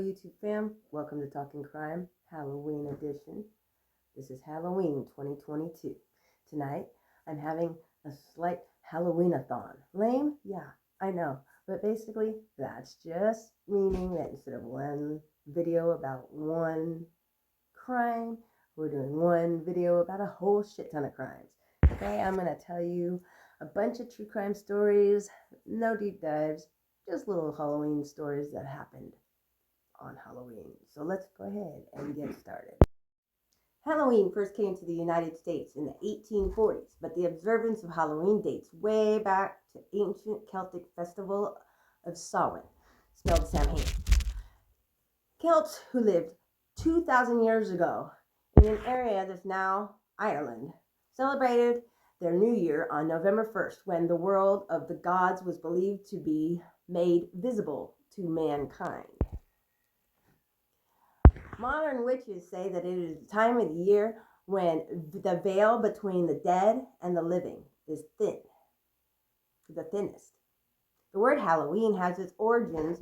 YouTube fam. Welcome to Talking Crime, Halloween edition. This is Halloween 2022. Tonight, I'm having a slight Halloween-a-thon. Lame? Yeah, I know. But basically, that's just meaning that instead of one video about one crime, we're doing one video about a whole shit ton of crimes. Okay, I'm going to tell you a bunch of true crime stories, no deep dives, just little Halloween stories that happened on Halloween. So let's go ahead and get started. Halloween first came to the United States in the 1840s, but the observance of Halloween dates way back to ancient Celtic festival of Samhain, spelled Samhain. Celts who lived 2,000 years ago in an area that's now Ireland celebrated their new year on November 1st, when the world of the gods was believed to be made visible to mankind. Modern witches say that it is the time of the year when the veil between the dead and the living is thin, the thinnest. The word Halloween has its origins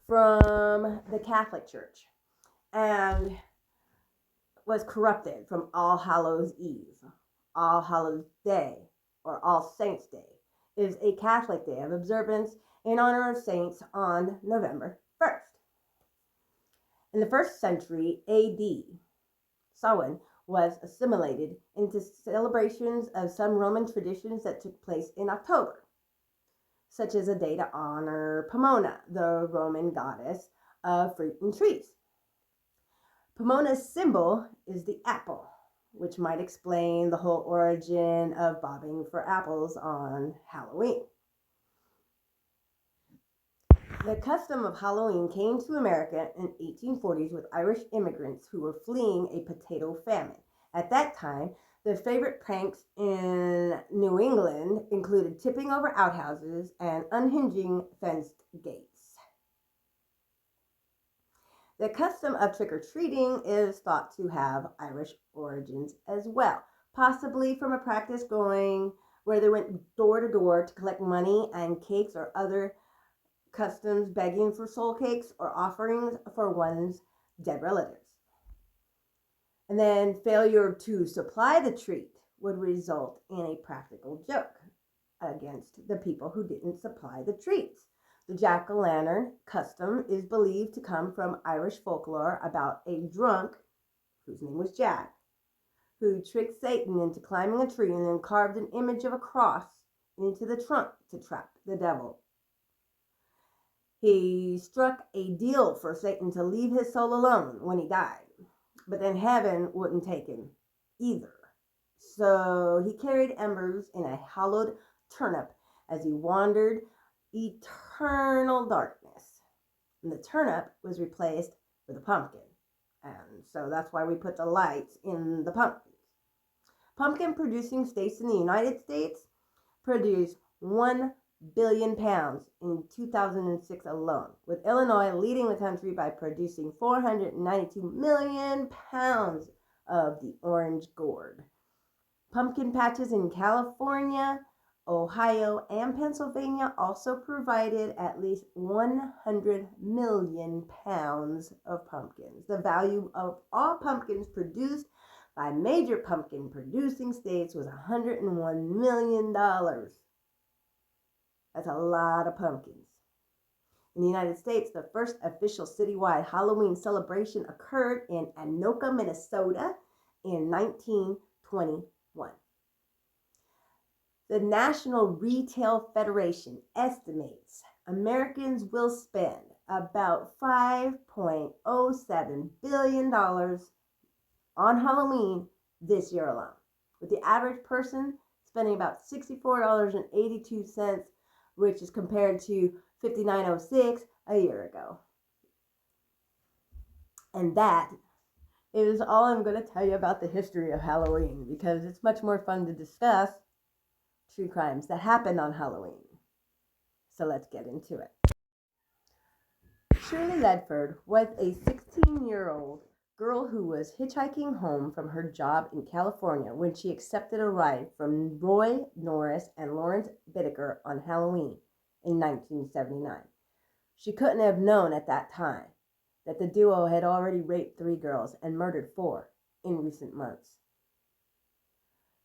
from the Catholic Church and was corrupted from All Hallows Eve. All Hallows Day, or All Saints Day, is a Catholic day of observance in honor of saints on November 1st. In the 1st century AD, Samhain was assimilated into celebrations of some Roman traditions that took place in October, such as a day to honor Pomona, the Roman goddess of fruit and trees. Pomona's symbol is the apple, which might explain the whole origin of bobbing for apples on Halloween. The custom of Halloween came to America in the 1840s with Irish immigrants who were fleeing a potato famine. At that time, the favorite pranks in New England included tipping over outhouses and unhinging fenced gates. The custom of trick-or-treating is thought to have Irish origins as well, possibly from a practice going where they went door to door to collect money and cakes or other customs, begging for soul cakes or offerings for one's dead relatives. And then failure to supply the treat would result in a practical joke against the people who didn't supply the treats. The jack-o'-lantern custom is believed to come from Irish folklore about a drunk, whose name was Jack, who tricked Satan into climbing a tree and then carved an image of a cross into the trunk to trap the devil. He struck a deal for Satan to leave his soul alone when he died, but then heaven wouldn't take him either. So he carried embers in a hollowed turnip as he wandered eternal darkness. And the turnip was replaced with a pumpkin. And so that's why we put the lights in the pumpkins. Pumpkin producing states in the United States produced 1 billion pounds in 2006 alone, with Illinois leading the country by producing 492 million pounds of the orange gourd. Pumpkin patches in California, Ohio, and Pennsylvania also provided at least 100 million pounds of pumpkins. The value of all pumpkins produced by major pumpkin producing states was $101 million. That's a lot of pumpkins. In the United States, the first official citywide Halloween celebration occurred in Anoka, Minnesota in 1921. The National Retail Federation estimates Americans will spend about $5.07 billion on Halloween this year alone, with the average person spending about $64.82, which is compared to $59.06 a year ago. And that is all I'm going to tell you about the history of Halloween, because it's much more fun to discuss true crimes that happened on Halloween. So let's get into it. Shirley Ledford was a 16-year-old girl who was hitchhiking home from her job in California when she accepted a ride from Roy Norris and Lawrence Bittaker on Halloween in 1979. She couldn't have known at that time that the duo had already raped 3 girls and murdered 4 in recent months.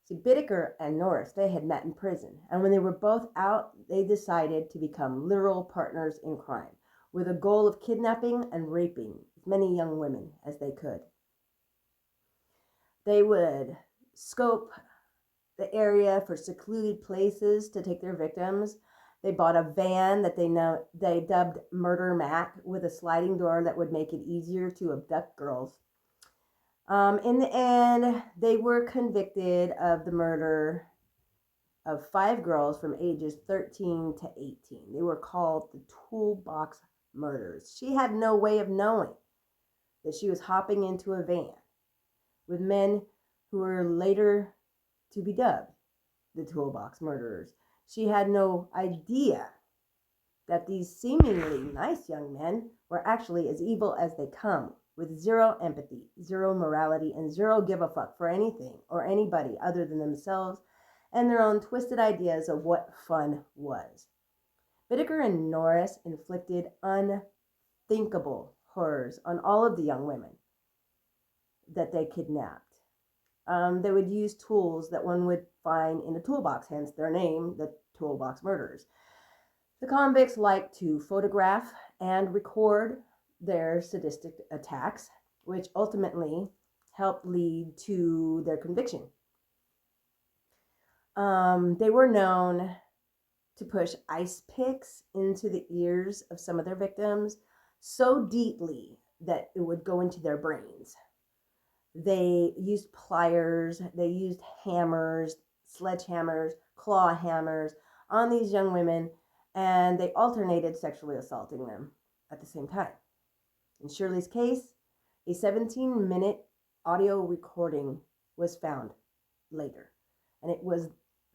See, Bittaker and Norris, they had met in prison, and when they were both out, they decided to become literal partners in crime, with a goal of kidnapping and raping as many young women as they could. They would scope the area for secluded places to take their victims. They bought a van that they dubbed Murder Mac, with a sliding door that would make it easier to abduct girls. In the end, they were convicted of the murder of 5 girls from ages 13 to 18. They were called the Toolbox Murders. She had no way of knowing that she was hopping into a van with men who were later to be dubbed the Toolbox Murderers. She had no idea that these seemingly nice young men were actually as evil as they come, with zero empathy, zero morality, and zero give a fuck for anything or anybody other than themselves and their own twisted ideas of what fun was. Bittaker and Norris inflicted unthinkable horrors on all of the young women that they kidnapped. They would use tools that one would find in a toolbox, hence their name, the Toolbox Murderers. The convicts liked to photograph and record their sadistic attacks, which ultimately helped lead to their conviction. They were known to push ice picks into the ears of some of their victims so deeply that it would go into their brains. They used pliers, they used hammers, sledgehammers, claw hammers on these young women, and they alternated sexually assaulting them at the same time. In Shirley's case, a 17-minute audio recording was found later, and it was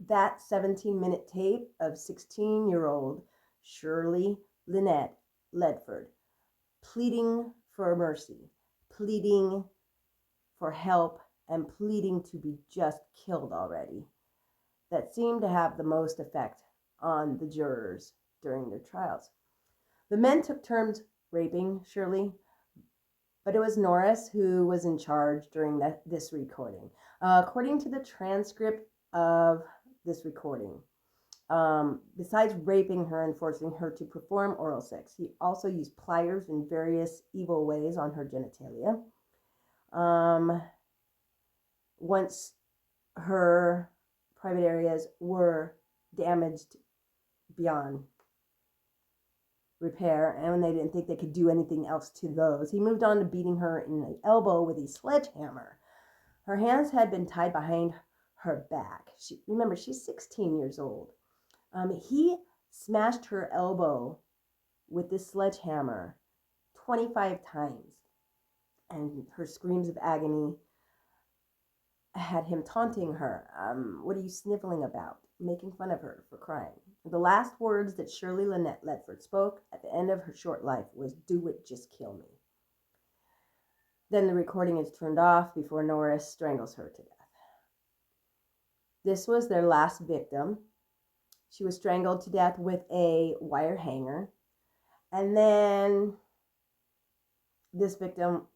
that 17-minute tape of 16-year-old Shirley Lynette Ledford pleading for mercy, pleading for help, and pleading to be just killed already, that seemed to have the most effect on the jurors during their trials. The men took turns raping Shirley, but it was Norris who was in charge during this recording. According to the transcript of this recording, besides raping her and forcing her to perform oral sex, he also used pliers in various evil ways on her genitalia. Once her private areas were damaged beyond repair, and when they didn't think they could do anything else to those, he moved on to beating her in the elbow with a sledgehammer. Her hands had been tied behind her back. Remember, she's 16 years old. He smashed her elbow with this sledgehammer 25 times, and her screams of agony had him taunting her. What are you sniveling about? Making fun of her for crying. The last words that Shirley Lynette Ledford spoke at the end of her short life was, "Do it, just kill me." Then the recording is turned off before Norris strangles her to death. This was their last victim. She was strangled to death with a wire hanger. And then this victim,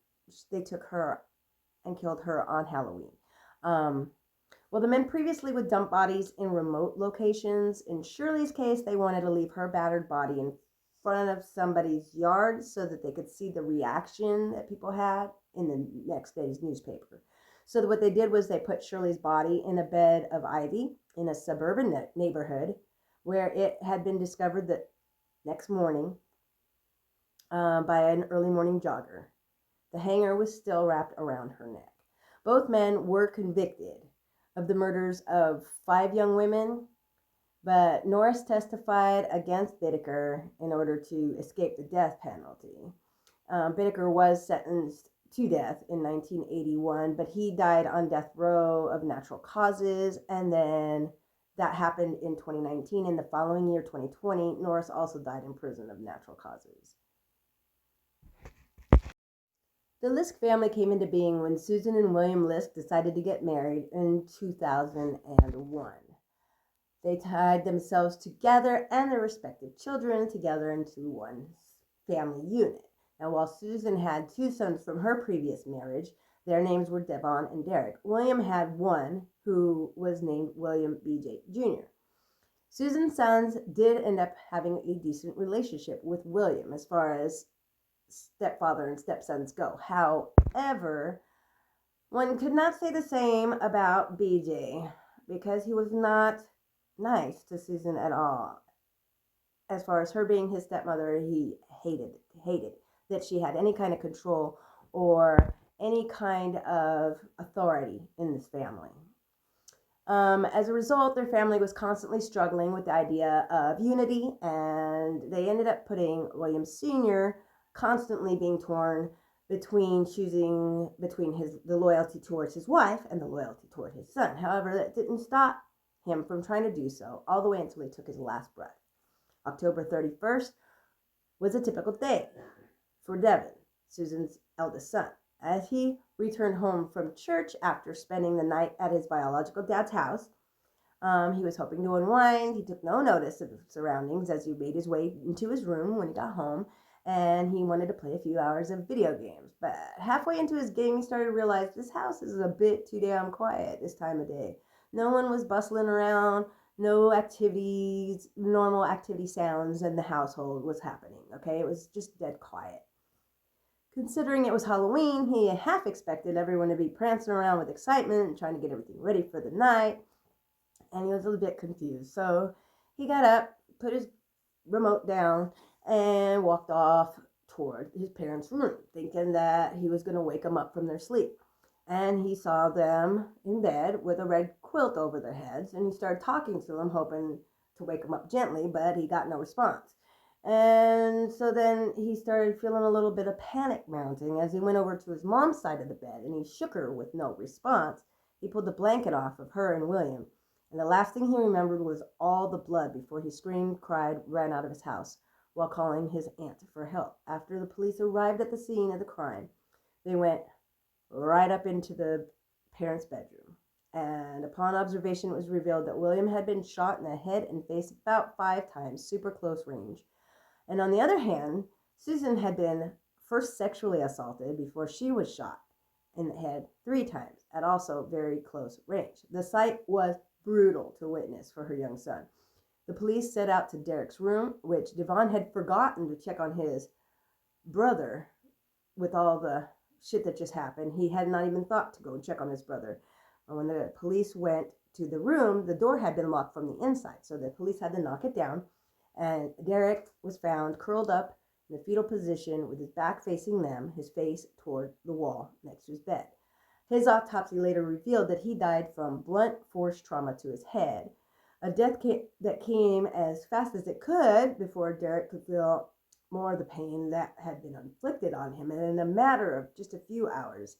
they took her and killed her on Halloween. Well, the men previously would dump bodies in remote locations. In Shirley's case, they wanted to leave her battered body in front of somebody's yard so that they could see the reaction that people had in the next day's newspaper. So what they did was they put Shirley's body in a bed of ivy in a suburban neighborhood where it had been discovered the next morning by an early morning jogger. The hanger was still wrapped around her neck. Both men were convicted of the murders of 5 young women, but Norris testified against Bittaker in order to escape the death penalty. Bittaker was sentenced to death in 1981, but he died on death row of natural causes, and then that happened in 2019. In the following year, 2020, Norris also died in prison of natural causes. The Lisk family came into being when Susan and William Lisk decided to get married in 2001. They tied themselves together and their respective children together into one family unit. Now, while Susan had 2 sons from her previous marriage, their names were Devon and Derek. William had one who was named William B.J. Jr. Susan's sons did end up having a decent relationship with William as far as stepfather and stepsons go. However, one could not say the same about BJ because he was not nice to Susan at all. As far as her being his stepmother, he hated that she had any kind of control or any kind of authority in this family. As a result, their family was constantly struggling with the idea of unity, and they ended up putting William Sr. constantly being torn between choosing between the loyalty towards his wife and the loyalty toward his son. However, that didn't stop him from trying to do so all the way until he took his last breath. October 31st was a typical day for Devon, Susan's eldest son, as he returned home from church after spending the night at his biological dad's house. He was hoping to unwind. He took no notice of the surroundings as he made his way into his room when he got home, and he wanted to play a few hours of video games. But halfway into his game, he started to realize this house is a bit too damn quiet this time of day. No one was bustling around. No activities, normal activity sounds in the household was happening, okay? It was just dead quiet. Considering it was Halloween, he half expected everyone to be prancing around with excitement and trying to get everything ready for the night, and he was a little bit confused. So he got up, put his remote down, and walked off toward his parents' room, thinking that he was going to wake them up from their sleep. And he saw them in bed with a red quilt over their heads, and he started talking to them, hoping to wake them up gently, but he got no response. And so then he started feeling a little bit of panic mounting as he went over to his mom's side of the bed, and he shook her with no response. He pulled the blanket off of her and William, and the last thing he remembered was all the blood before he screamed, cried, ran out of his house while calling his aunt for help. After the police arrived at the scene of the crime, they went right up into the parents' bedroom. And upon observation, it was revealed that William had been shot in the head and face about 5 times, super close range. And on the other hand, Susan had been first sexually assaulted before she was shot in the head 3 times at also very close range. The sight was brutal to witness for her young son. The police set out to Derek's room, which Devon had forgotten to check on his brother with all the shit that just happened. He had not even thought to go and check on his brother. And when the police went to the room, the door had been locked from the inside, so the police had to knock it down, and Derek was found curled up in the fetal position with his back facing them, his face toward the wall next to his bed. His autopsy later revealed that he died from blunt force trauma to his head, a death that came as fast as it could before Derek could feel more of the pain that had been inflicted on him, and in a matter of just a few hours,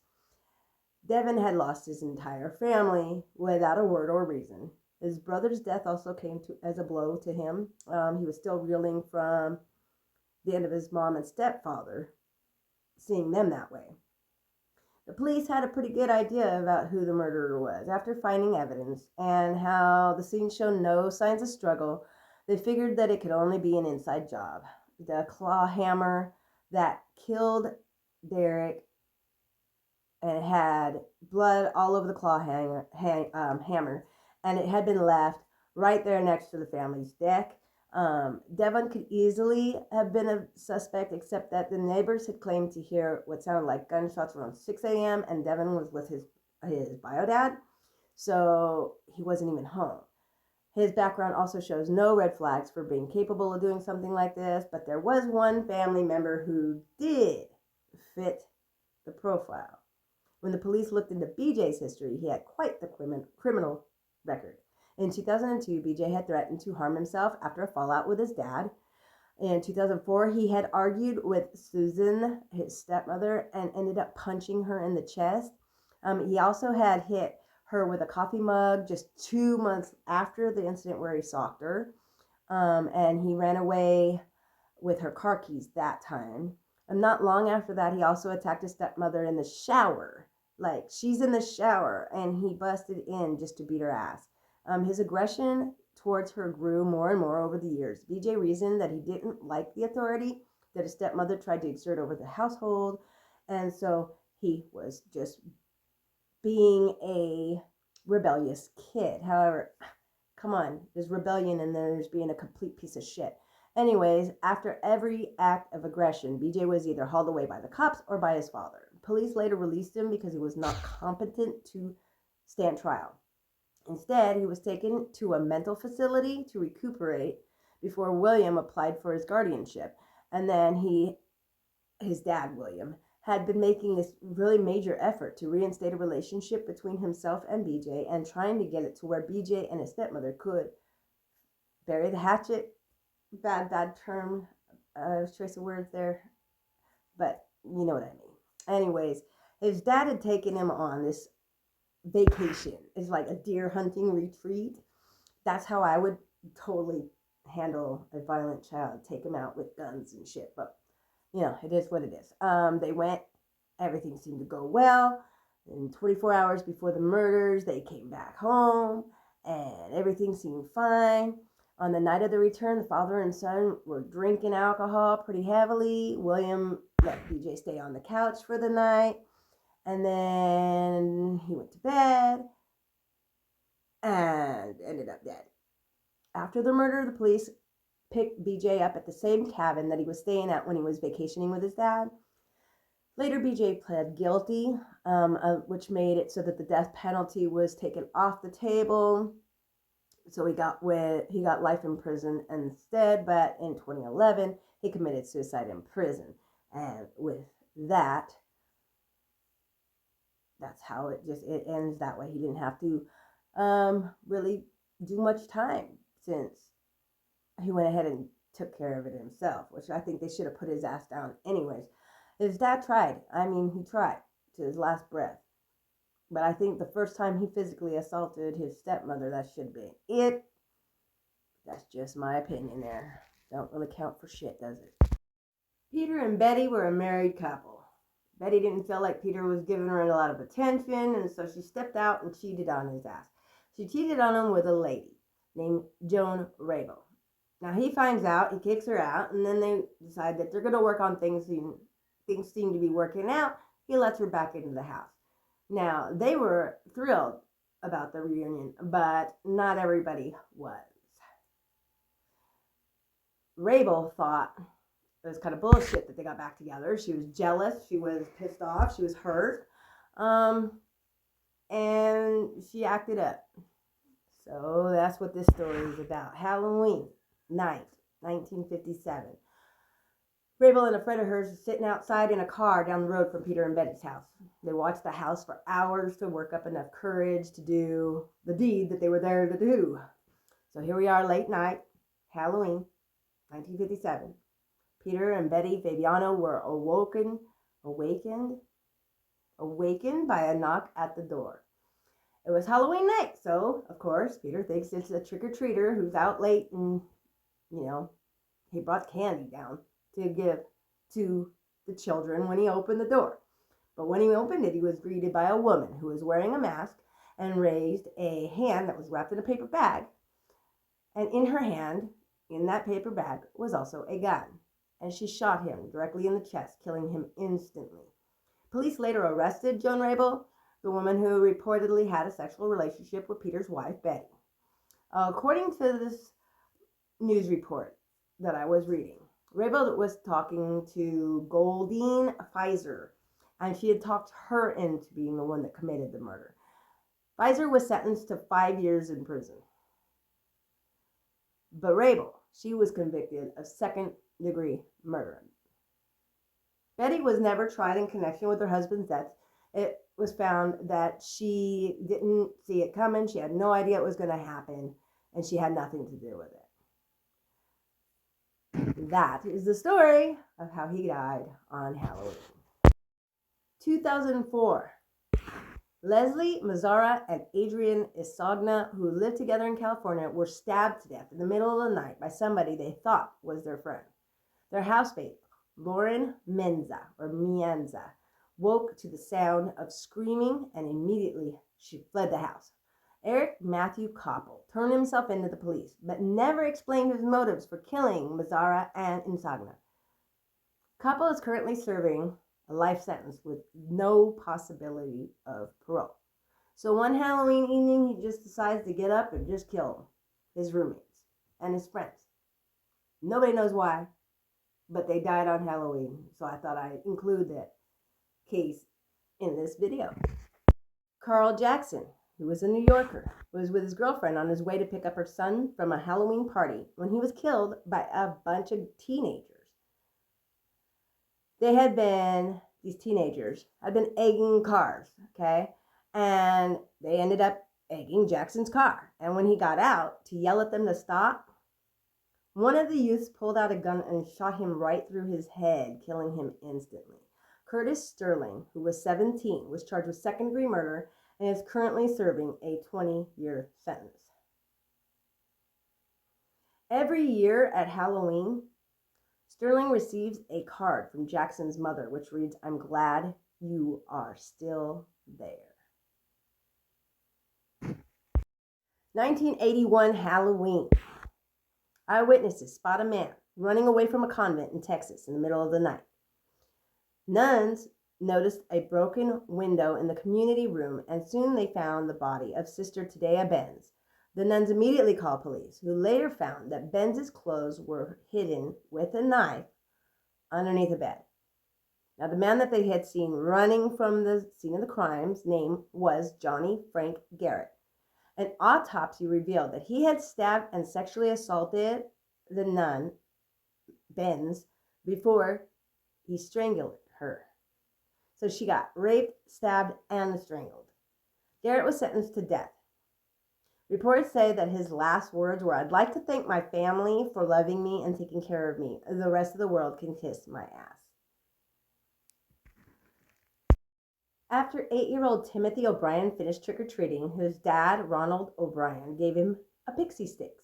Devon had lost his entire family without a word or reason. His brother's death also came as a blow to him. He was still reeling from the end of his mom and stepfather, seeing them that way. The police had a pretty good idea about who the murderer was. After finding evidence and how the scene showed no signs of struggle, they figured that it could only be an inside job. The claw hammer that killed Derek, and it had blood all over the claw hammer, and it had been left right there next to the family's deck. Devon could easily have been a suspect, except that the neighbors had claimed to hear what sounded like gunshots around 6 a.m., and Devon was with his bio dad, so he wasn't even home. His background also shows no red flags for being capable of doing something like this, but there was one family member who did fit the profile. When the police looked into BJ's history, he had quite the criminal record. In 2002, BJ had threatened to harm himself after a fallout with his dad. In 2004, he had argued with Susan, his stepmother, and ended up punching her in the chest. He also had hit her with a coffee mug just 2 months after the incident where he socked her. And he ran away with her car keys that time. And not long after that, he also attacked his stepmother in the shower. Like, she's in the shower, and he busted in just to beat her ass. His aggression towards her grew more and more over the years. BJ reasoned that he didn't like the authority that his stepmother tried to exert over the household. And so he was just being a rebellious kid. However, come on, there's rebellion and there's being a complete piece of shit. Anyways, after every act of aggression, BJ was either hauled away by the cops or by his father. Police later released him because he was not competent to stand trial. Instead, he was taken to a mental facility to recuperate before William applied for his guardianship. And then his dad, William, had been making this really major effort to reinstate a relationship between himself and BJ and trying to get it to where BJ and his stepmother could bury the hatchet. Bad term, choice of words there, but you know what I mean. Anyways, his dad had taken him on this vacation. It's like a deer hunting retreat. That's how I would totally handle a violent child. Take him out with guns and shit. But, you know, it is what it is. They went. Everything seemed to go well. And 24 hours before the murders, they came back home. And everything seemed fine. On the night of the return, the father and son were drinking alcohol pretty heavily. William let BJ stay on the couch for the night. And then he went to bed and ended up dead. After the murder, the police picked BJ up at the same cabin that he was staying at when he was vacationing with his dad. Later, BJ pled guilty, which made it so that the death penalty was taken off the table. So he got life in prison instead, but in 2011, he committed suicide in prison. And with that, that's how it ends that way. He didn't have to really do much time since he went ahead and took care of it himself, which I think they should have put his ass down anyways. His dad tried. I mean, he tried to his last breath. But I think the first time he physically assaulted his stepmother, that should be it. That's just my opinion there. Don't really count for shit, does it? Peter and Betty were a married couple. Betty didn't feel like Peter was giving her a lot of attention, and so she stepped out and cheated on his ass. She cheated on him with a lady named Joan Rabel. Now he finds out, he kicks her out, and then they decide that they're going to work on things. Things seem to be working out. He lets her back into the house. Now, they were thrilled about the reunion, but not everybody was. Rabel thought it was kind of bullshit that they got back together. She was jealous. She was pissed off. She was hurt. And she acted up. So that's what this story is about. Halloween night, 1957. Rabel and a friend of hers are sitting outside in a car down the road from Peter and Betty's house. They watched the house for hours to work up enough courage to do the deed that they were there to do. So here we are, late night, Halloween, 1957. Peter and Betty Fabiano were awakened by a knock at the door. It was Halloween night, so, of course, Peter thinks it's a trick-or-treater who's out late and, he brought candy down to give to the children when he opened the door. But when he opened it, he was greeted by a woman who was wearing a mask and raised a hand that was wrapped in a paper bag. And in her hand, in that paper bag, was also a gun. And she shot him directly in the chest, killing him instantly. Police later arrested Joan Rabel, the woman who reportedly had a sexual relationship with Peter's wife, Betty. According to this news report that I was reading, Rabel was talking to Goldine Pfizer, and she had talked her into being the one that committed the murder. Pfizer was sentenced to 5 years in prison. But Rabel, she was convicted of second-degree murder. Betty was never tried in connection with her husband's death. It was found that she didn't see it coming. She had no idea it was going to happen, and she had nothing to do with it. That is the story of how he died on Halloween. 2004. Leslie Mazzara and Adrian Isagna, who lived together in California, were stabbed to death in the middle of the night by somebody they thought was their friend. Their housemate, Lauren Mienza, woke to the sound of screaming, and immediately she fled the house. Eric Matthew Koppel turned himself into the police, but never explained his motives for killing Mazzara and Isagna. Couple is currently serving a life sentence with no possibility of parole. So one Halloween evening, he just decides to get up and just kill his roommates and his friends. Nobody knows why, but they died on Halloween. So I thought I'd include that case in this video. Carl Jackson, who was a New Yorker, was with his girlfriend on his way to pick up her son from a Halloween party when he was killed by a bunch of teenagers. These teenagers had been egging cars, okay? And they ended up egging Jackson's car. And when he got out to yell at them to stop, one of the youths pulled out a gun and shot him right through his head, killing him instantly. Curtis Sterling, who was 17, was charged with second-degree murder and is currently serving a 20-year sentence. Every year at Halloween, Sterling receives a card from Jackson's mother, which reads, "I'm glad you are still there." 1981 Halloween. Eyewitnesses spot a man running away from a convent in Texas in the middle of the night. Nuns noticed a broken window in the community room, and soon they found the body of Sister Tadea Benz. The nuns immediately called police, who later found that Benz's clothes were hidden with a knife underneath a bed. Now, the man that they had seen running from the scene of the crime's name was Johnny Frank Garrett. An autopsy revealed that he had stabbed and sexually assaulted the nun, Benz, before he strangled her. So she got raped, stabbed, and strangled. Garrett was sentenced to death. Reports say that his last words were, "I'd like to thank my family for loving me and taking care of me. The rest of the world can kiss my ass." After 8-year-old Timothy O'Brien finished trick-or-treating, his dad, Ronald O'Brien, gave him a pixie sticks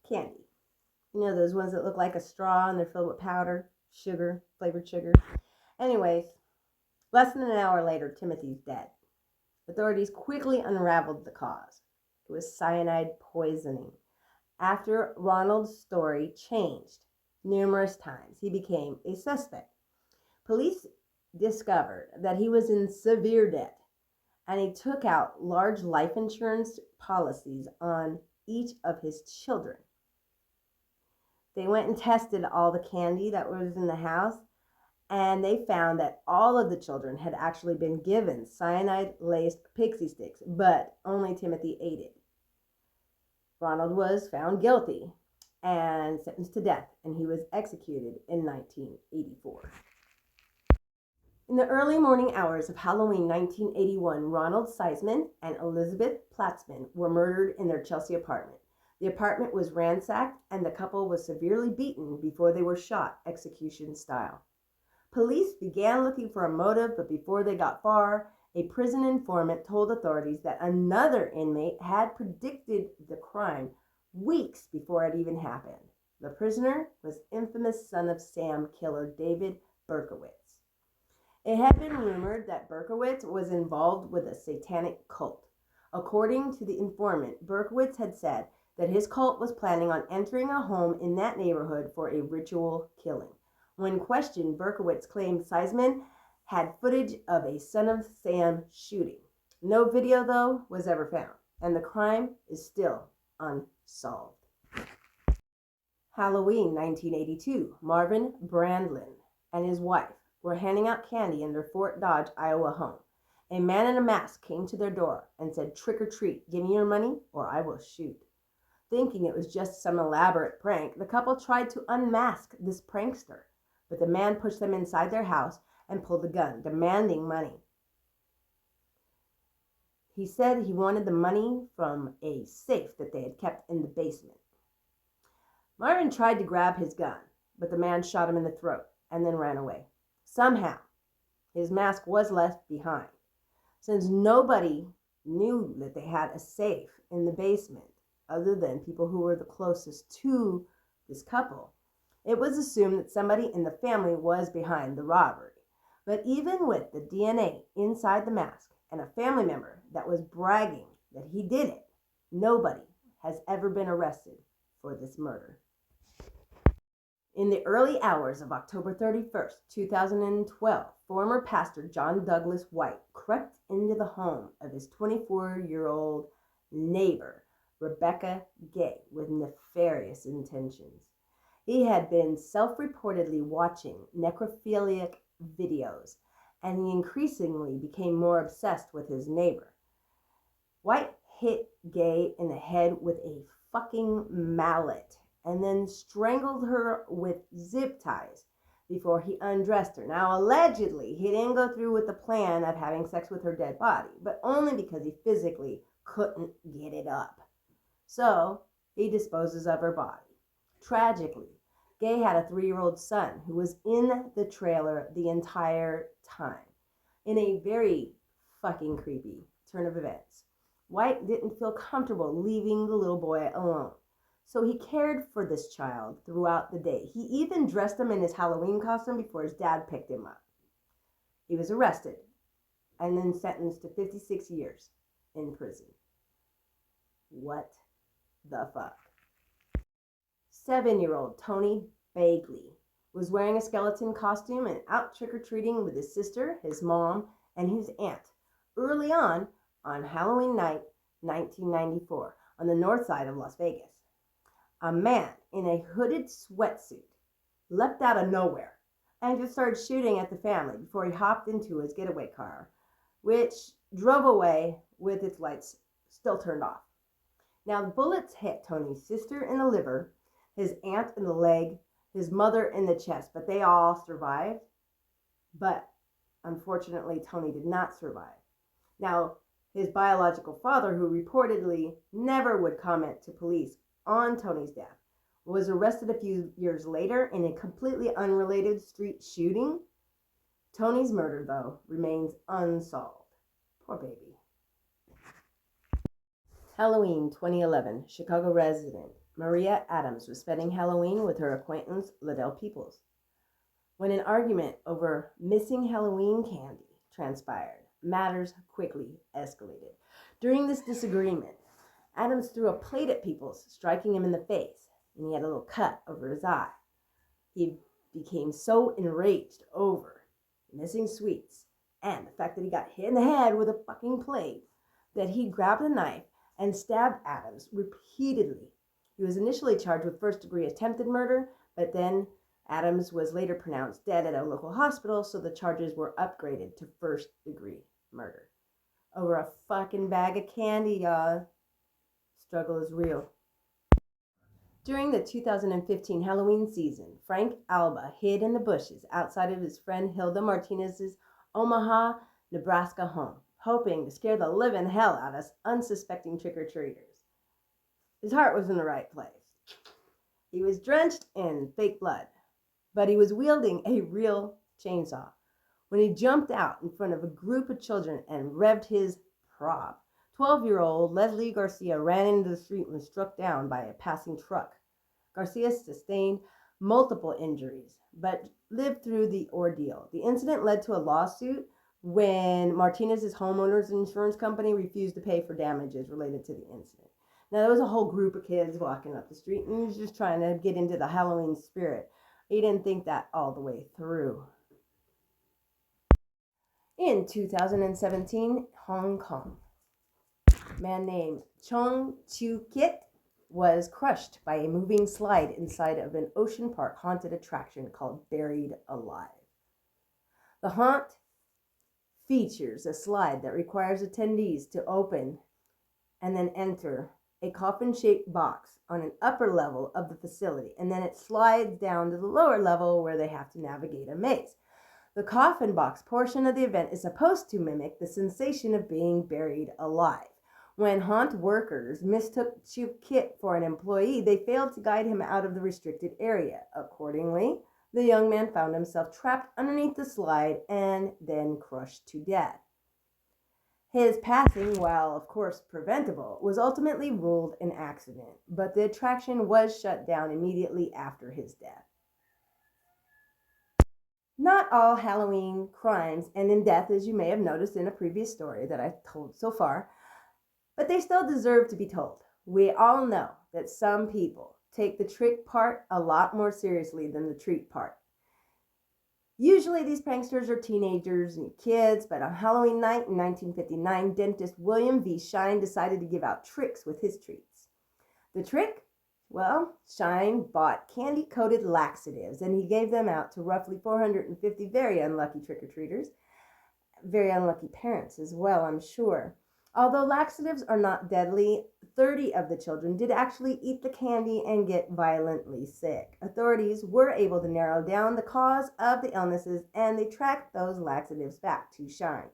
candy. You know, those ones that look like a straw and they're filled with powder, sugar, flavored sugar. Anyways, less than an hour later, Timothy's dead. Authorities quickly unraveled the cause. It was cyanide poisoning. After Ronald's story changed numerous times, he became a suspect. Police discovered that he was in severe debt, and he took out large life insurance policies on each of his children. They went and tested all the candy that was in the house, and they found that all of the children had actually been given cyanide-laced pixie sticks, but only Timothy ate it. Ronald was found guilty and sentenced to death, and he was executed in 1984. In the early morning hours of Halloween 1981, Ronald Seisman and Elizabeth Platzman were murdered in their Chelsea apartment. The apartment was ransacked, and the couple was severely beaten before they were shot execution style. Police began looking for a motive, but before they got far, a prison informant told authorities that another inmate had predicted the crime weeks before it even happened. The prisoner was infamous Son of Sam killer David Berkowitz. It had been rumored that Berkowitz was involved with a satanic cult. According to the informant, Berkowitz had said that his cult was planning on entering a home in that neighborhood for a ritual killing. When questioned, Berkowitz claimed Seisman had footage of a Son of Sam shooting. No video, though, was ever found, and the crime is still unsolved. Halloween 1982, Marvin Brandlin and his wife were handing out candy in their Fort Dodge, Iowa home. A man in a mask came to their door and said, "Trick or treat, give me your money or I will shoot." Thinking it was just some elaborate prank, the couple tried to unmask this prankster, but the man pushed them inside their house and pulled a gun, demanding money. He said he wanted the money from a safe that they had kept in the basement. Marvin tried to grab his gun, but the man shot him in the throat and then ran away. Somehow, his mask was left behind. Since nobody knew that they had a safe in the basement, other than people who were the closest to this couple, it was assumed that somebody in the family was behind the robbery. But even with the DNA inside the mask and a family member that was bragging that he did it, nobody has ever been arrested for this murder. In the early hours of October 31st, 2012, former pastor John Douglas White crept into the home of his 24-year-old neighbor, Rebecca Gay, with nefarious intentions. He had been self-reportedly watching necrophiliac videos, and he increasingly became more obsessed with his neighbor. White hit Gay in the head with a fucking mallet and then strangled her with zip ties before he undressed her. Now, allegedly, he didn't go through with the plan of having sex with her dead body, but only because he physically couldn't get it up. So, he disposes of her body. Tragically, Gay had a 3-year-old son who was in the trailer the entire time. In a very fucking creepy turn of events, White didn't feel comfortable leaving the little boy alone. So he cared for this child throughout the day. He even dressed him in his Halloween costume before his dad picked him up. He was arrested and then sentenced to 56 years in prison. What the fuck? 7-year-old Tony Bagley was wearing a skeleton costume and out trick-or-treating with his sister, his mom, and his aunt early on Halloween night, 1994, on the north side of Las Vegas. A man in a hooded sweatsuit leapt out of nowhere and just started shooting at the family before he hopped into his getaway car, which drove away with its lights still turned off. Now, the bullets hit Tony's sister in the liver, his aunt in the leg, his mother in the chest, but they all survived. But unfortunately, Tony did not survive. Now, his biological father, who reportedly never would comment to police on Tony's death, was arrested a few years later in a completely unrelated street shooting. Tony's murder, though, remains unsolved. Poor baby. Halloween 2011, Chicago resident Maria Adams was spending Halloween with her acquaintance Liddell Peoples when an argument over missing Halloween candy transpired. Matters quickly escalated. During this disagreement, Adams threw a plate at Peoples, striking him in the face, and he had a little cut over his eye. He became so enraged over missing sweets and the fact that he got hit in the head with a fucking plate that he grabbed a knife and stabbed Adams repeatedly. He was initially charged with first-degree attempted murder, but then Adams was later pronounced dead at a local hospital, so the charges were upgraded to first-degree murder. Over a fucking bag of candy, y'all. Struggle is real. During the 2015 Halloween season, Frank Alba hid in the bushes outside of his friend Hilda Martinez's Omaha, Nebraska home, hoping to scare the living hell out of unsuspecting trick-or-treaters. His heart was in the right place. He was drenched in fake blood, but he was wielding a real chainsaw when he jumped out in front of a group of children and revved his prop. 12-year-old Leslie Garcia ran into the street and was struck down by a passing truck. Garcia sustained multiple injuries, but lived through the ordeal. The incident led to a lawsuit when Martinez's homeowner's insurance company refused to pay for damages related to the incident. Now, there was a whole group of kids walking up the street, and he was just trying to get into the Halloween spirit. He didn't think that all the way through. In 2017, Hong Kong, a man named Chong Chu Kit was crushed by a moving slide inside of an Ocean Park haunted attraction called Buried Alive. The haunt features a slide that requires attendees to open and then enter a coffin-shaped box on an upper level of the facility, and then it slides down to the lower level where they have to navigate a maze. The coffin box portion of the event is supposed to mimic the sensation of being buried alive. When haunt workers mistook Chu Kit for an employee, they failed to guide him out of the restricted area. Accordingly, the young man found himself trapped underneath the slide and then crushed to death. His passing, while of course preventable, was ultimately ruled an accident, but the attraction was shut down immediately after his death. Not all Halloween crimes end in death, as you may have noticed in a previous story that I've told so far, but they still deserve to be told. We all know that some people take the trick part a lot more seriously than the treat part. Usually these pranksters are teenagers and kids, but on Halloween night in 1959, dentist William V. Shine decided to give out tricks with his treats. The trick? Well, Shine bought candy-coated laxatives, and he gave them out to roughly 450 very unlucky trick-or-treaters. Very unlucky parents as well, I'm sure. Although laxatives are not deadly, 30 of the children did actually eat the candy and get violently sick. Authorities were able to narrow down the cause of the illnesses, and they tracked those laxatives back to Shine.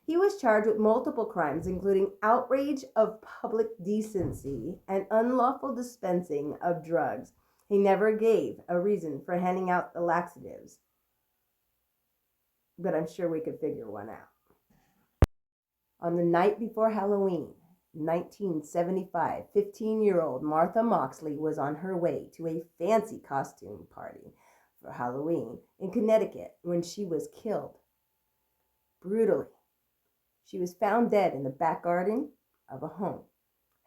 He was charged with multiple crimes, including outrage of public decency and unlawful dispensing of drugs. He never gave a reason for handing out the laxatives, but I'm sure we could figure one out. On the night before Halloween, 1975, 15-year-old Martha Moxley was on her way to a fancy costume party for Halloween in Connecticut when she was killed brutally. She was found dead in the back garden of a home,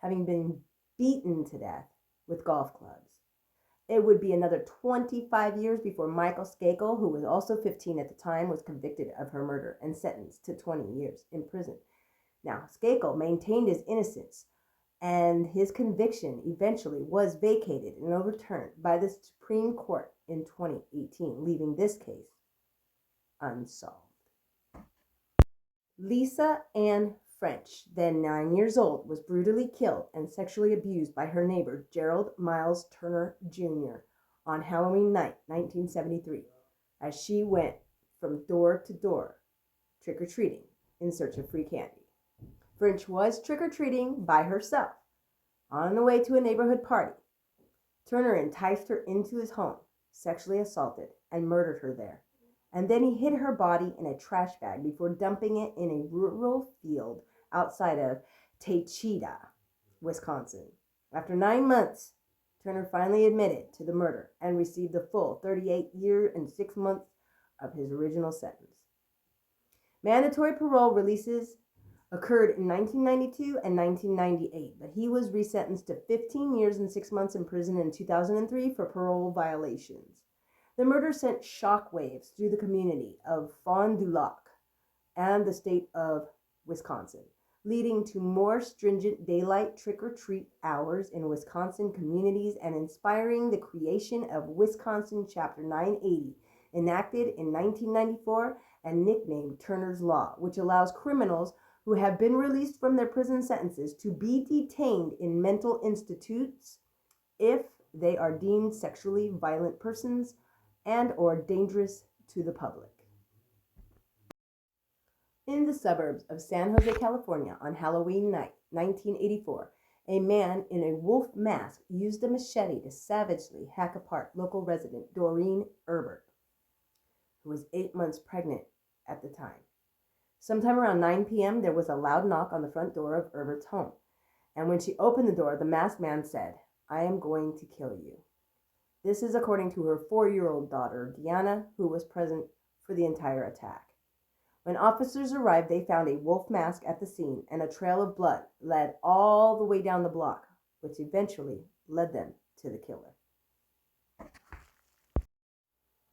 having been beaten to death with golf clubs. It would be another 25 years before Michael Skakel, who was also 15 at the time, was convicted of her murder and sentenced to 20 years in prison. Now, Skakel maintained his innocence, and his conviction eventually was vacated and overturned by the Supreme Court in 2018, leaving this case unsolved. Lisa Ann French, then 9 years old, was brutally killed and sexually abused by her neighbor, Gerald Miles Turner Jr., on Halloween night, 1973, as she went from door to door trick-or-treating in search of free candy. French was trick-or-treating by herself on the way to a neighborhood party. Turner enticed her into his home, sexually assaulted, and murdered her there. And then he hid her body in a trash bag before dumping it in a rural field outside of Taycheedah, Wisconsin. After 9 months, Turner finally admitted to the murder and received the full 38 years and 6 months of his original sentence. Mandatory parole releases occurred in 1992 and 1998, but he was resentenced to 15 years and 6 months in prison in 2003 for parole violations. The murder sent shockwaves through the community of Fond du Lac and the state of Wisconsin, leading to more stringent daylight trick-or-treat hours in Wisconsin communities and inspiring the creation of Wisconsin Chapter 980, enacted in 1994 and nicknamed Turner's Law, which allows criminals who have been released from their prison sentences to be detained in mental institutes if they are deemed sexually violent persons and or dangerous to the public. In the suburbs of San Jose, California, on Halloween night, 1984, a man in a wolf mask used a machete to savagely hack apart local resident Doreen Herbert, who was 8 months pregnant at the time. Sometime around 9 p.m., there was a loud knock on the front door of Herbert's home, and when she opened the door, the masked man said, "I am going to kill you." This is according to her 4-year-old daughter, Deanna, who was present for the entire attack. When officers arrived, they found a wolf mask at the scene, and a trail of blood led all the way down the block, which eventually led them to the killer.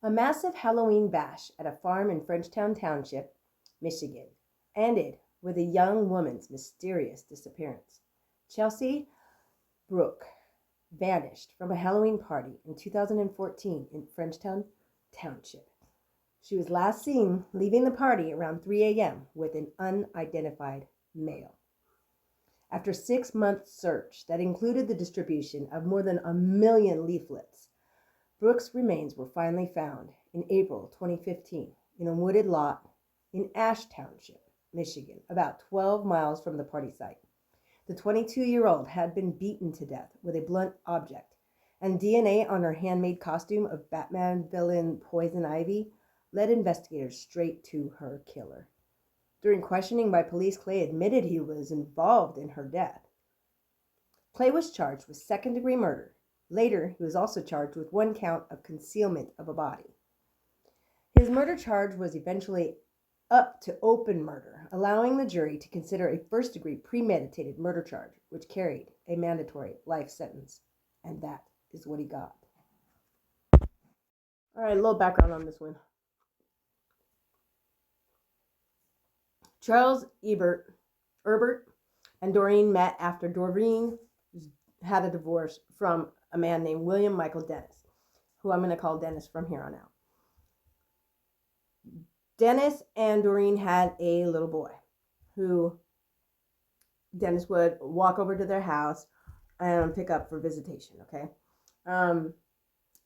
A massive Halloween bash at a farm in Frenchtown Township, Michigan, ended with a young woman's mysterious disappearance. Chelsea Brooke vanished from a Halloween party in 2014 in Frenchtown Township. She was last seen leaving the party around 3 a.m. with an unidentified male. After a 6-month search that included the distribution of more than 1 million leaflets, Brooks' remains were finally found in April 2015 in a wooded lot in Ash Township, Michigan, about 12 miles from the party site. The 22-year-old had been beaten to death with a blunt object, and DNA on her handmade costume of Batman villain Poison Ivy led investigators straight to her killer. During questioning by police, Clay admitted he was involved in her death. Clay was charged with second-degree murder. Later, he was also charged with 1 count of concealment of a body. His murder charge was eventually up to open murder, allowing the jury to consider a first-degree premeditated murder charge, which carried a mandatory life sentence. And that is what he got. All right, a little background on this one. Charles Herbert and Doreen met after Doreen had a divorce from a man named William Michael Dennis, who I'm going to call Dennis from here on out. Dennis and Doreen had a little boy who Dennis would walk over to their house and pick up for visitation, okay?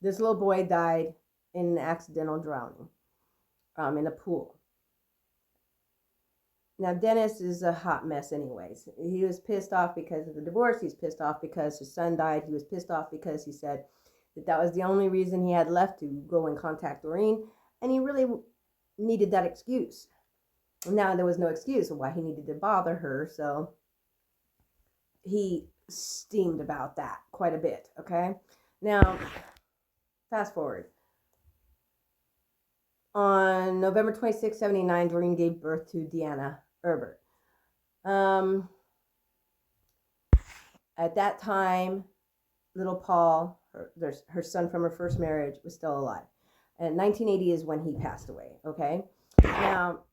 This little boy died in an accidental drowning in a pool. Now, Dennis is a hot mess anyways. He was pissed off because of the divorce. He's pissed off because his son died. He was pissed off because he said that was the only reason he had left to go and contact Doreen. And he really needed that excuse. Now, there was no excuse of why he needed to bother her. So he steamed about that quite a bit, okay? Now, fast forward. On November 26, 1979, Doreen gave birth to Deanna Herbert. At that time, little Paul, her son from her first marriage, was still alive. And 1980 is when he passed away, okay? Now,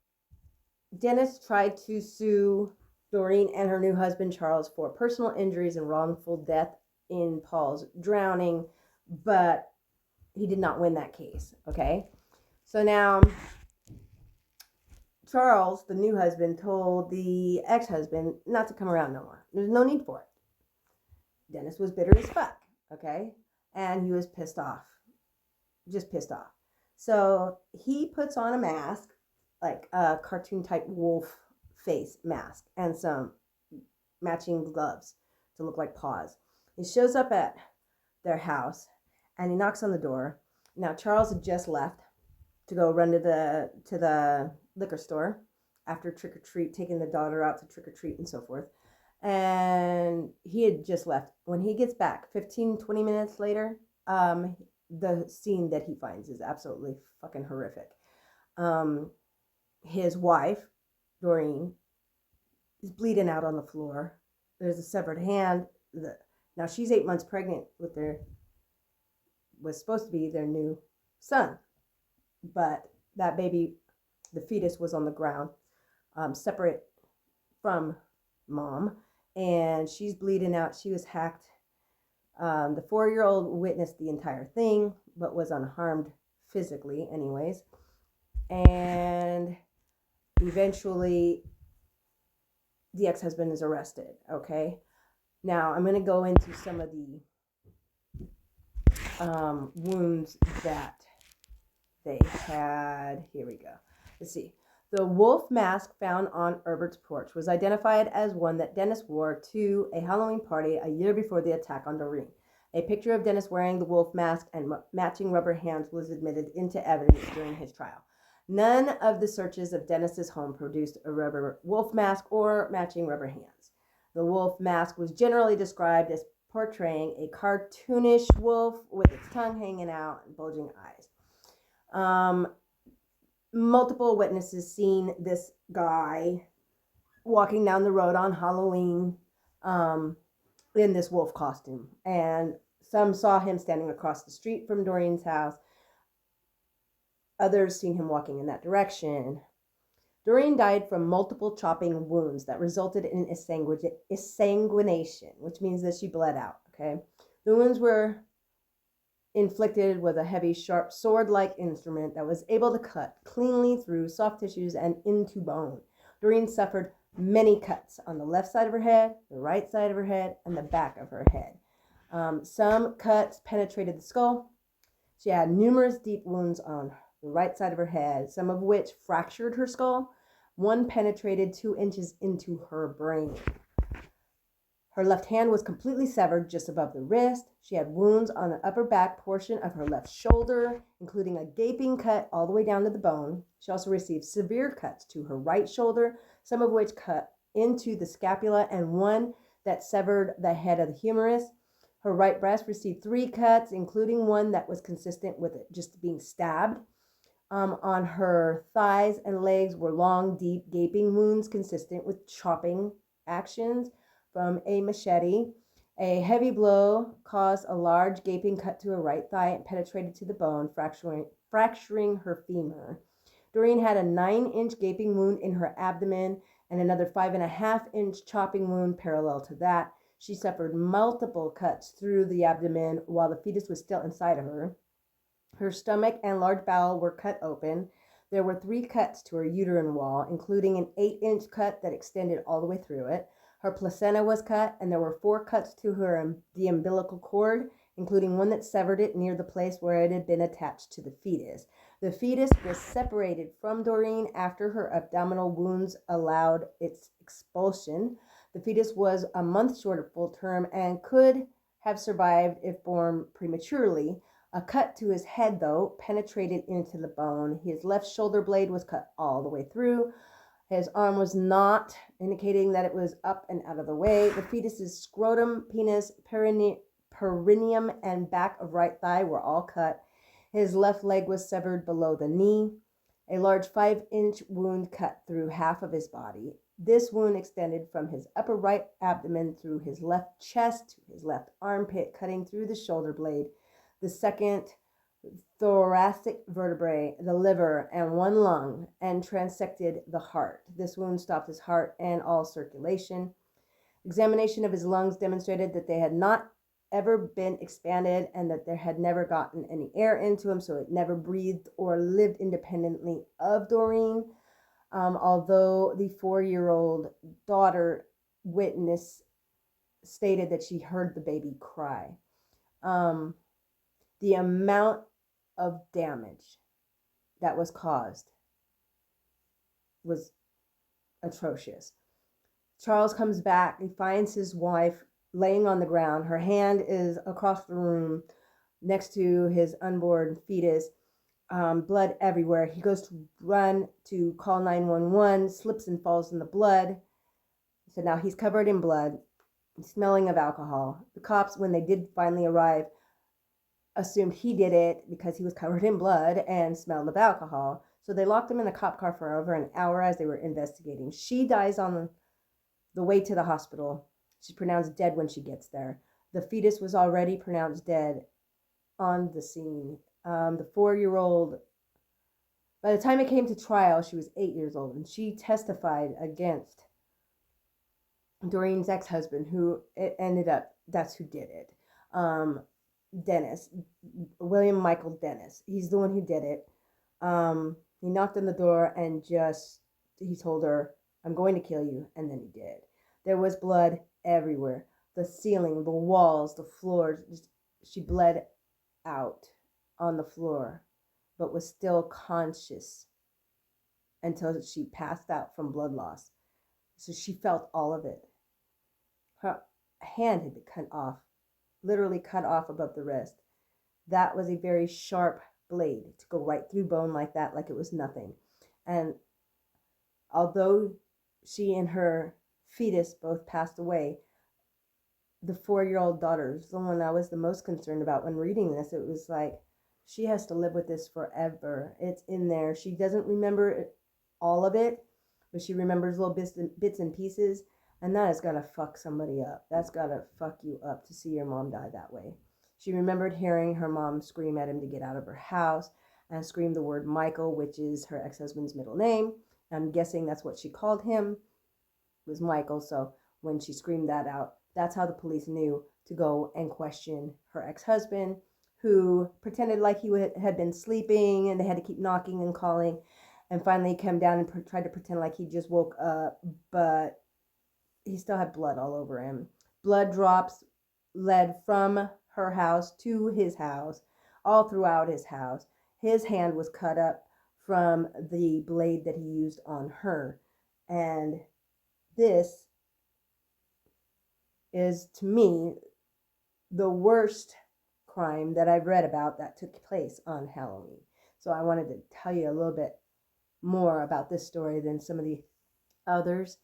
Dennis tried to sue Doreen and her new husband, Charles, for personal injuries and wrongful death in Paul's drowning, but he did not win that case, okay? So now, Charles, the new husband, told the ex-husband not to come around no more. There's no need for it. Dennis was bitter as fuck, okay? And he was pissed off. Just pissed off. So he puts on a mask, like a cartoon-type wolf face mask, and some matching gloves to look like paws. He shows up at their house, and he knocks on the door. Now, Charles had just left to go run to the liquor store after trick-or-treat, taking the daughter out to trick-or-treat and so forth. And he had just left. When he gets back, 15, 20 minutes later, the scene that he finds is absolutely fucking horrific. His wife, Doreen, is bleeding out on the floor. There's a severed hand. Now, she's 8 months pregnant with was supposed to be their new son. But that baby, the fetus, was on the ground, separate from mom, and she's bleeding out. She was hacked. The 4-year-old witnessed the entire thing, but was unharmed physically anyways. And eventually, the ex-husband is arrested, okay? Now, I'm going to go into some of the wounds that they had. Here we go. Let's see. The wolf mask found on Herbert's porch was identified as one that Dennis wore to a Halloween party a year before the attack on Doreen. A picture of Dennis wearing the wolf mask and matching rubber hands was admitted into evidence during his trial. None of the searches of Dennis's home produced a rubber wolf mask or matching rubber hands. The wolf mask was generally described as portraying a cartoonish wolf with its tongue hanging out and bulging eyes. Multiple witnesses seen this guy walking down the road on Halloween in this wolf costume, and some saw him standing across the street from Doreen's house. Others seen him walking in that direction. Doreen died from multiple chopping wounds that resulted in exsanguination, which means that she bled out, okay? The wounds were inflicted with a heavy, sharp, sword-like instrument that was able to cut cleanly through soft tissues and into bone. Doreen suffered many cuts on the left side of her head, the right side of her head, and the back of her head. Some cuts penetrated the skull. She had numerous deep wounds on the right side of her head, some of which fractured her skull. One penetrated 2 inches into her brain. Her left hand was completely severed just above the wrist. She had wounds on the upper back portion of her left shoulder, including a gaping cut all the way down to the bone. She also received severe cuts to her right shoulder, some of which cut into the scapula, and one that severed the head of the humerus. Her right breast received 3 cuts, including one that was consistent with it just being stabbed. On her thighs and legs were long, deep, gaping wounds consistent with chopping actions from a machete. A heavy blow caused a large gaping cut to her right thigh and penetrated to the bone, fracturing her femur. Doreen had a 9-inch gaping wound in her abdomen and another 5.5-inch chopping wound parallel to that. She suffered multiple cuts through the abdomen while the fetus was still inside of her. Her stomach and large bowel were cut open. There were 3 cuts to her uterine wall, including an 8-inch cut that extended all the way through it. Her placenta was cut, and there were 4 cuts to the umbilical cord, including one that severed it near the place where it had been attached to the fetus. The fetus was separated from Doreen after her abdominal wounds allowed its expulsion. The fetus was a month short of full term and could have survived if born prematurely. A cut to his head, though, penetrated into the bone. His left shoulder blade was cut all the way through. His arm was not, indicating that it was up and out of the way. The fetus's scrotum, penis, perineum, and back of right thigh were all cut. His left leg was severed below the knee. A large 5-inch wound cut through half of his body. This wound extended from his upper right abdomen through his left chest to his left armpit, cutting through the shoulder blade, the second thoracic vertebrae, the liver, and 1 lung, and transected the heart. This wound stopped his heart and all circulation. Examination of his lungs demonstrated that they had not ever been expanded and that there had never gotten any air into him, so it never breathed or lived independently of Doreen. Although the 4-year-old daughter witness stated that she heard the baby cry. The amount of damage that was caused was atrocious. Charles comes back. He finds his wife laying on the ground. Her hand is across the room next to his unborn fetus. Blood everywhere. He goes to run to call 911, slips and falls in the blood. So now he's covered in blood, smelling of alcohol. The cops, when they did finally arrive, assumed he did it because he was covered in blood and smelled of alcohol. So they locked him in the cop car for over an hour as they were investigating. She dies on the way to the hospital. She's pronounced dead when she gets there. The fetus was already pronounced dead on the scene. The 4-year-old, by the time it came to trial, she was 8 years old, and she testified against Doreen's ex-husband, who it ended up, that's who did it. Dennis, William Michael Dennis. He's the one who did it. He knocked on the door and he told her, "I'm going to kill you," and then he did. There was blood everywhere. The ceiling, the walls, the floors. She bled out on the floor, but was still conscious until she passed out from blood loss. So she felt all of it. Her hand had been cut off, literally cut off above the wrist. That was a very sharp blade to go right through bone like that, like it was nothing. And although she and her fetus both passed away, the 4-year-old daughter is the one I was the most concerned about when reading this. It was like, she has to live with this forever. It's in there. She doesn't remember all of it, but she remembers little bits and pieces. And that has got to fuck somebody up. That's got to fuck you up to see your mom die that way. She remembered hearing her mom scream at him to get out of her house and scream the word Michael, which is her ex-husband's middle name. I'm guessing that's what she called him, was Michael. So when she screamed that out, that's how the police knew to go and question her ex-husband, who pretended like he had been sleeping and they had to keep knocking and calling. And finally came down and tried to pretend like he just woke up, but he still had blood all over him. Blood drops led from her house to his house, all throughout his house. His hand was cut up from the blade that he used on her. And this is, to me, the worst crime that I've read about that took place on Halloween. So I wanted to tell you a little bit more about this story than some of the others.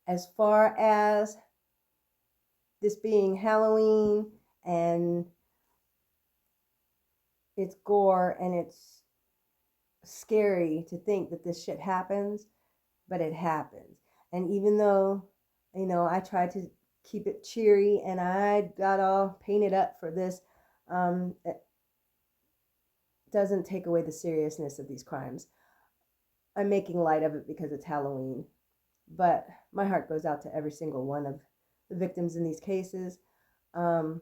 As far as this being Halloween and it's gore and it's scary to think that this shit happens, but it happens. And even though, I try to keep it cheery, and I got all painted up for this. It doesn't take away the seriousness of these crimes. I'm making light of it because it's Halloween, but my heart goes out to every single one of the victims in these cases. Um,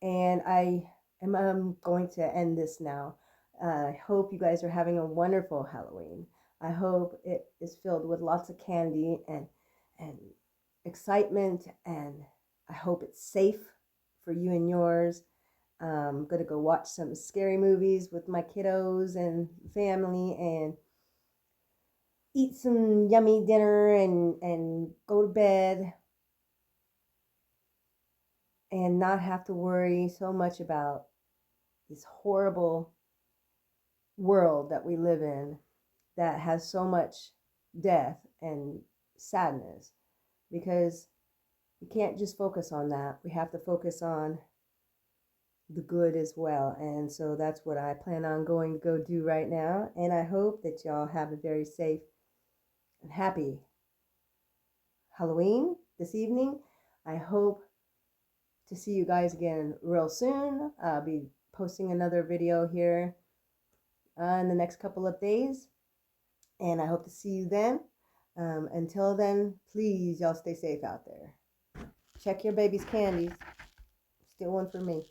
and I am going to end this now. I hope you guys are having a wonderful Halloween. I hope it is filled with lots of candy and excitement, and I hope it's safe for you and yours. I'm gonna go watch some scary movies with my kiddos and family, and eat some yummy dinner, and go to bed, and not have to worry so much about this horrible world that we live in that has so much death and sadness, because we can't just focus on that. We have to focus on the good as well. And so that's what I plan on going to go do right now. And I hope that y'all have a very safe and happy Halloween this evening. I hope to see you guys again real soon. I'll be posting another video here in the next couple of days, and I hope to see you then. Until then, please, y'all stay safe out there. Check your baby's candies. Steal one for me.